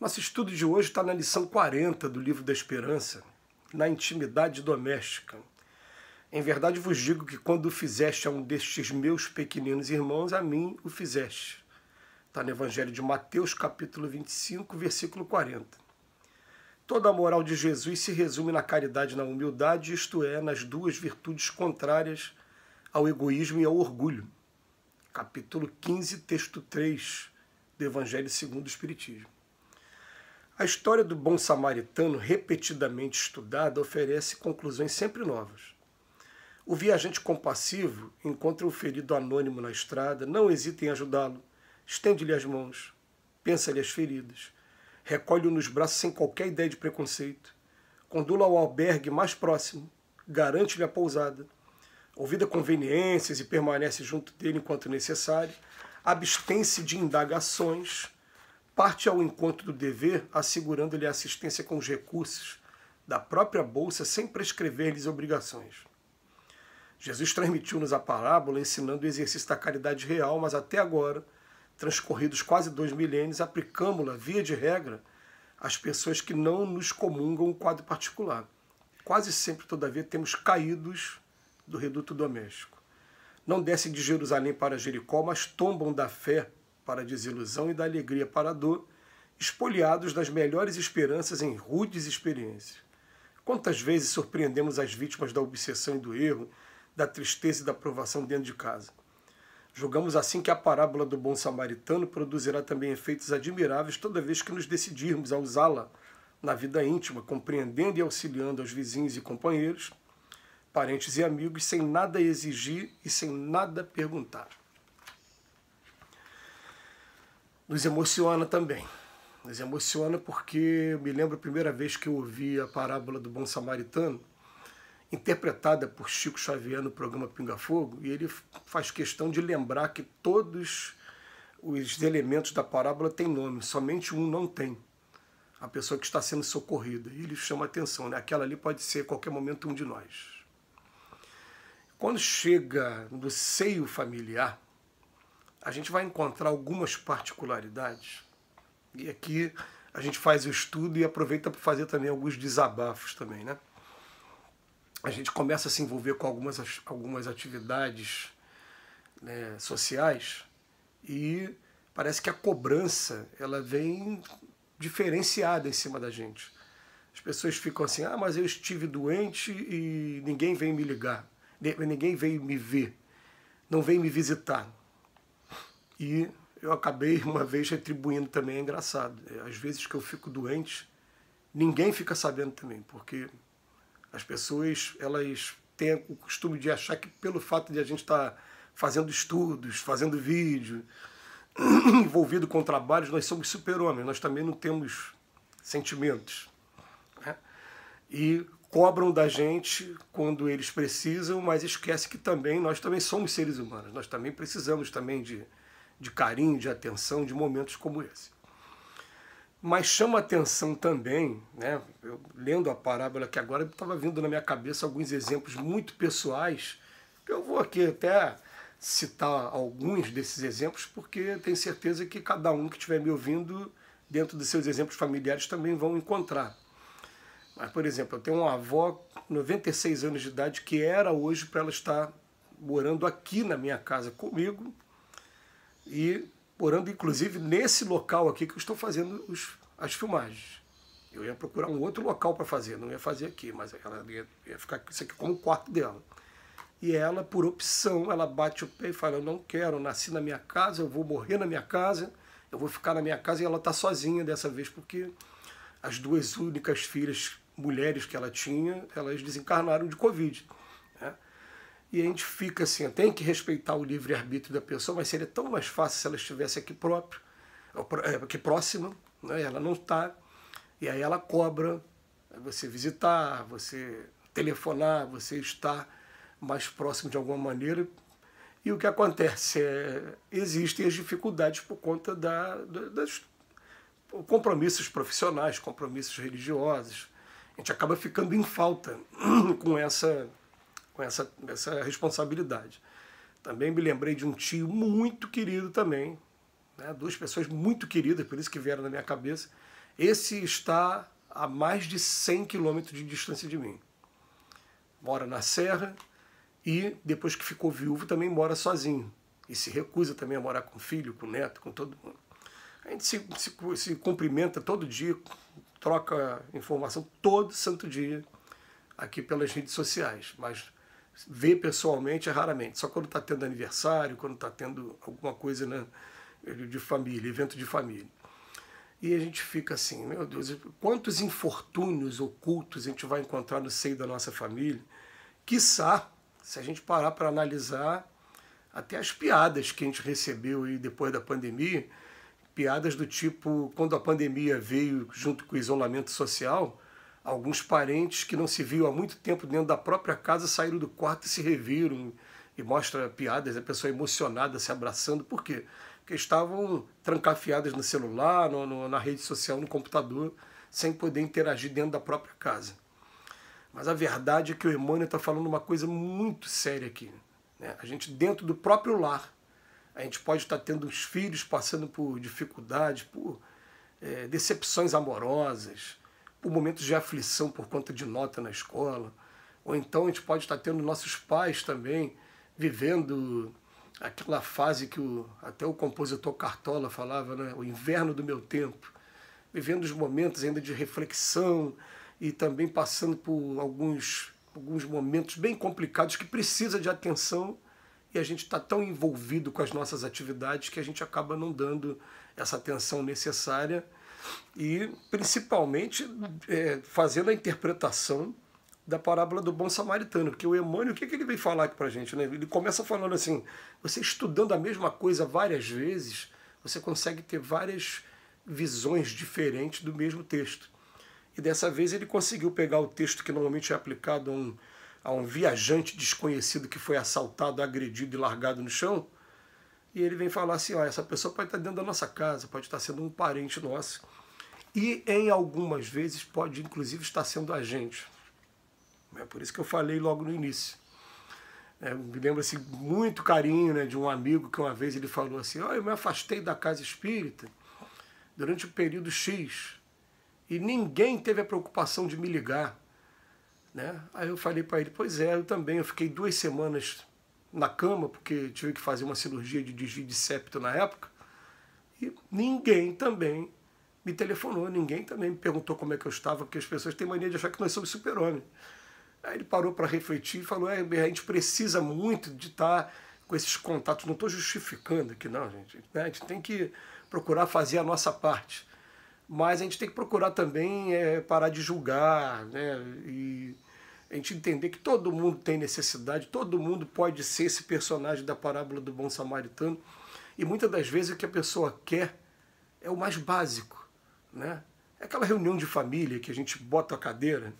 Nosso estudo de hoje está na lição 40 do Livro da Esperança, na intimidade doméstica. Em verdade vos digo que quando o fizeste a um destes meus pequeninos irmãos, a mim o fizeste. Está no Evangelho de Mateus, capítulo 25, versículo 40. Toda a moral de Jesus se resume na caridade e na humildade, isto é, nas duas virtudes contrárias ao egoísmo e ao orgulho. Capítulo 15, texto 3 do Evangelho segundo o Espiritismo. A história do bom samaritano, repetidamente estudada, oferece conclusões sempre novas. O viajante compassivo encontra um ferido anônimo na estrada, não hesita em ajudá-lo, estende-lhe as mãos, pensa-lhe as feridas, recolhe-o nos braços sem qualquer ideia de preconceito, conduz-o ao albergue mais próximo, garante-lhe a pousada, ouvida conveniências e permanece junto dele enquanto necessário, abstém-se de indagações, parte ao encontro do dever, assegurando-lhe a assistência com os recursos da própria bolsa, sem prescrever-lhes obrigações. Jesus transmitiu-nos a parábola ensinando o exercício da caridade real, mas até agora, transcorridos quase 2 milênios, aplicamos-la, via de regra, às pessoas que não nos comungam o quadro particular. Quase sempre, todavia, temos caídos do reduto doméstico. Não descem de Jerusalém para Jericó, mas tombam da fé para a desilusão e da alegria para a dor, espoliados das melhores esperanças em rudes experiências. Quantas vezes surpreendemos as vítimas da obsessão e do erro, da tristeza e da provação dentro de casa? Julgamos assim que a parábola do bom samaritano produzirá também efeitos admiráveis toda vez que nos decidirmos a usá-la na vida íntima, compreendendo e auxiliando aos vizinhos e companheiros, parentes e amigos, sem nada exigir e sem nada perguntar. Nos emociona também. Nos emociona porque eu me lembro a primeira vez que eu ouvi a parábola do bom samaritano, interpretada por Chico Xavier no programa Pinga Fogo, e ele faz questão de lembrar que todos os elementos da parábola têm nome, somente um não tem. A pessoa que está sendo socorrida. E ele chama a atenção, né? Aquela ali pode ser a qualquer momento um de nós. Quando chega no seio familiar, a gente vai encontrar algumas particularidades. E aqui a gente faz o estudo e aproveita para fazer também alguns desabafos também, né? A gente começa a se envolver com algumas atividades, né, sociais, e parece que a cobrança ela vem diferenciada em cima da gente. As pessoas ficam assim, mas eu estive doente e ninguém veio me ligar, ninguém veio me ver, não veio me visitar. E eu acabei uma vez retribuindo também, é engraçado. Às vezes que eu fico doente, ninguém fica sabendo também, porque as pessoas elas têm o costume de achar que pelo fato de a gente estar fazendo estudos, fazendo vídeo, envolvido com trabalhos, nós somos super-homens, nós também não temos sentimentos, né? E cobram da gente quando eles precisam, mas esquece que também nós também somos seres humanos, nós também precisamos também de carinho, de atenção, de momentos como esse. Mas chama atenção também, né? Eu lendo a parábola que agora estava vindo na minha cabeça alguns exemplos muito pessoais, que eu vou aqui até citar alguns desses exemplos, porque tenho certeza que cada um que estiver me ouvindo, dentro dos seus exemplos familiares, também vão encontrar. Mas, por exemplo, eu tenho uma avó, 96 anos de idade, que era hoje para ela estar morando aqui na minha casa comigo, e morando inclusive nesse local aqui que eu estou fazendo as filmagens. Eu ia procurar um outro local para fazer, não ia fazer aqui, mas ela ia ficar isso aqui como o quarto dela. E ela, por opção, ela bate o pé e fala, eu não quero, eu nasci na minha casa, eu vou morrer na minha casa, eu vou ficar na minha casa, e ela está sozinha dessa vez, porque as duas únicas filhas mulheres que ela tinha, elas desencarnaram de Covid, né? E a gente fica assim, tem que respeitar o livre-arbítrio da pessoa, mas seria tão mais fácil se ela estivesse aqui aqui próxima, né? Ela não está, e aí ela cobra você visitar, você telefonar, você estar mais próximo de alguma maneira. E o que acontece? Existem as dificuldades por conta das compromissos profissionais, compromissos religiosos. A gente acaba ficando em falta com essa responsabilidade. Também me lembrei de um tio muito querido também, né? Duas pessoas muito queridas, por isso que vieram na minha cabeça. Esse está a mais de 100 quilômetros de distância de mim. Mora na serra e, depois que ficou viúvo, também mora sozinho. E se recusa também a morar com filho, com neto, com todo mundo. A gente se cumprimenta todo dia, troca informação todo santo dia aqui pelas redes sociais, mas ver pessoalmente é raramente, só quando está tendo aniversário, quando está tendo alguma coisa, né, de família, evento de família. E a gente fica assim, meu Deus, quantos infortúnios ocultos a gente vai encontrar no seio da nossa família, quiçá, se a gente parar para analisar até as piadas que a gente recebeu aí depois da pandemia, piadas do tipo, quando a pandemia veio junto com o isolamento social, alguns parentes que não se viam há muito tempo dentro da própria casa saíram do quarto e se reviram, e mostra piadas, a pessoa emocionada se abraçando. Por quê? Porque estavam trancafiadas no celular, na rede social, no computador, sem poder interagir dentro da própria casa. Mas a verdade é que o Emmanuel está falando uma coisa muito séria aqui, né? A gente, dentro do próprio lar, a gente pode estar tendo os filhos passando por dificuldades, por decepções amorosas, por momentos de aflição por conta de nota na escola. Ou então a gente pode estar tendo nossos pais também vivendo aquela fase que até o compositor Cartola falava, né? O inverno do meu tempo. Vivendo os momentos ainda de reflexão e também passando por alguns momentos bem complicados que precisa de atenção. E a gente está tão envolvido com as nossas atividades que a gente acaba não dando essa atenção necessária e, principalmente, fazendo a interpretação da parábola do bom samaritano. Porque o Emmanuel, o que ele vem falar aqui para a gente, né? Ele começa falando assim, você estudando a mesma coisa várias vezes, você consegue ter várias visões diferentes do mesmo texto. E dessa vez ele conseguiu pegar o texto que normalmente é aplicado a um viajante desconhecido que foi assaltado, agredido e largado no chão, e ele vem falar assim, ó, essa pessoa pode estar dentro da nossa casa, pode estar sendo um parente nosso, e em algumas vezes pode inclusive estar sendo a gente. É por isso que eu falei logo no início. Me lembro assim, muito carinho, né, de um amigo que uma vez ele falou assim, ó, eu me afastei da casa espírita durante o período X, e ninguém teve a preocupação de me ligar. Né? Aí eu falei para ele, pois é, eu também, eu fiquei 2 semanas na cama, porque tive que fazer uma cirurgia de desvio de septo na época, e ninguém também me telefonou, ninguém também me perguntou como é que eu estava, porque as pessoas têm mania de achar que nós somos super-homem. Aí ele parou para refletir e falou, a gente precisa muito de estar com esses contatos, não estou justificando aqui não, gente, né? A gente tem que procurar fazer a nossa parte, mas a gente tem que procurar também parar de julgar, né? E a gente entender que todo mundo tem necessidade, todo mundo pode ser esse personagem da parábola do bom samaritano, e muitas das vezes o que a pessoa quer é o mais básico, né? É aquela reunião de família que a gente bota a cadeira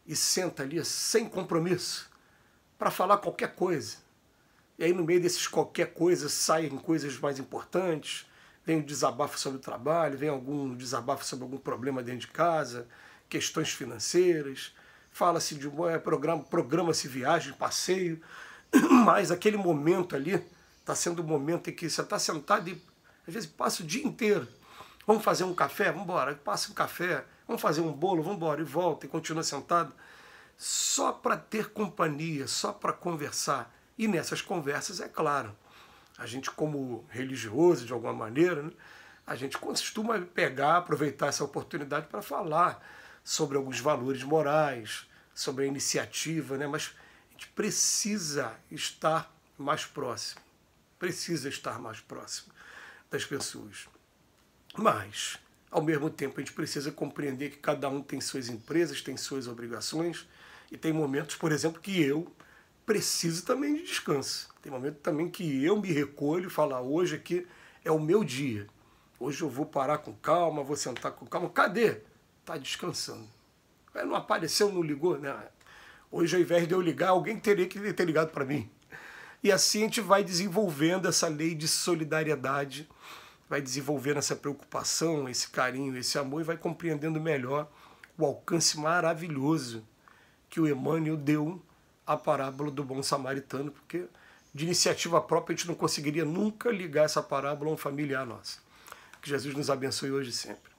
e senta ali sem compromisso para falar qualquer coisa. E aí no meio desses qualquer coisa saem coisas mais importantes, vem um desabafo sobre o trabalho, vem algum desabafo sobre algum problema dentro de casa, questões financeiras, fala-se de programa-se viagem, passeio, mas aquele momento ali está sendo um momento em que você está sentado e às vezes passa o dia inteiro. Vamos fazer um café? Vamos embora. Passa um café. Vamos fazer um bolo? Vamos embora. E volta e continua sentado. Só para ter companhia, só para conversar. E nessas conversas, é claro, a gente como religioso, de alguma maneira, né, a gente costuma aproveitar essa oportunidade para falar sobre alguns valores morais, sobre a iniciativa, né, mas a gente precisa estar mais próximo. Precisa estar mais próximo das pessoas. Mas, ao mesmo tempo, a gente precisa compreender que cada um tem suas empresas, tem suas obrigações, e tem momentos, por exemplo, que eu preciso também de descanso. Tem momento também que eu me recolho e falo, hoje aqui é o meu dia. Hoje eu vou parar com calma, vou sentar com calma. Cadê? Está descansando. Não apareceu, não ligou? Né? Hoje, ao invés de eu ligar, alguém teria que ter ligado para mim. E assim a gente vai desenvolvendo essa lei de solidariedade, vai desenvolvendo essa preocupação, esse carinho, esse amor, e vai compreendendo melhor o alcance maravilhoso que o Emmanuel deu à parábola do bom samaritano, porque de iniciativa própria a gente não conseguiria nunca ligar essa parábola a um familiar nosso. Que Jesus nos abençoe hoje e sempre.